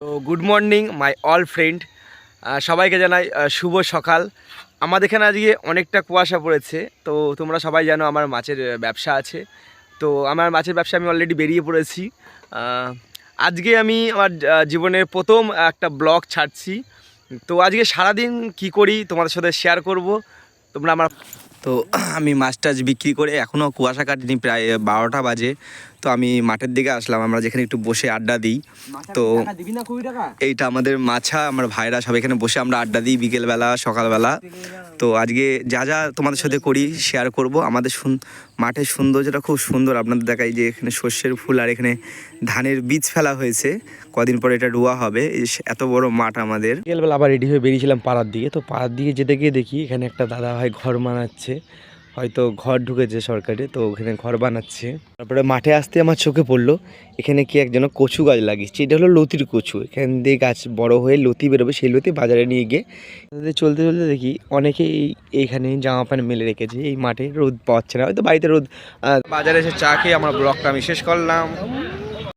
তো good morning my all friend, সবাইকে জানাই শুভ সকাল। আমাদের এখানে আজকে অনেকটা কুয়াশা পড়েছে। তো তোমরা সবাই জানো আমার মাছের ব্যবসা আছে। তো আমার মাছের ব্যবসা আমি অলরেডি বেরিয়ে পড়েছি। আজকে আমি আমার জীবনের প্রথম একটা ব্লগ ছাড়ছি। তো আজকে সারাদিন কি করি তোমাদের সাথে শেয়ার করব। তোমরা আমার তো আমি মাছ টাছ বিক্রি করে এখনও কুয়াশা কাটিনি, প্রায় 12টা বাজে। তো আমি মাঠের দিকে আসলাম, আমরা যেখানে একটু বসে আড্ডা দিই। তো এইটা আমাদের মাছা, আমার ভাইরা সব এখানে বসে আমরা আড্ডা দিই বিকেলবেলা সকালবেলা। তো আজকে যা যা তোমাদের সাথে করি শেয়ার করব। আমাদের মাঠের সৌন্দর্যটা খুব সুন্দর, আপনাদের দেখাই যে এখানে সর্ষের ফুল আর এখানে ধানের বীজ ফেলা হয়েছে, কদিন পরে এটা রোয়া হবে। এত বড় মাঠ আমাদের। বিকেলবেলা আবার রেডি হয়ে বেরিয়েছিলাম পাড়ার দিকে। তো পাড়ার দিকে যেতে গিয়ে দেখি এখানে একটা দাদা ভাই ঘর বানাচ্ছে, হয়তো ঘর ঢুকেছে সরকারি, তো ওখানে ঘর বানাচ্ছে। তারপরে মাঠে আসতে আমার চোখে পড়লো এখানে কি একজন কচু গাছ লাগিয়েছে। এটা হলো লতির কচু, এখান দিয়ে গাছ বড় হয়ে লতি বেরোবে, সেই লতি বাজারে নিয়ে গিয়ে চলতে চলতে দেখি অনেকেই এইখানে জামা প্যান্ট মেলে রেখেছে। এই মাঠে রোদ পাচ্ছে না, হয়তো বাড়িতে রোদ। বাজারে এসে চা খেয়ে আমার ব্লগটা আমি শেষ করলাম।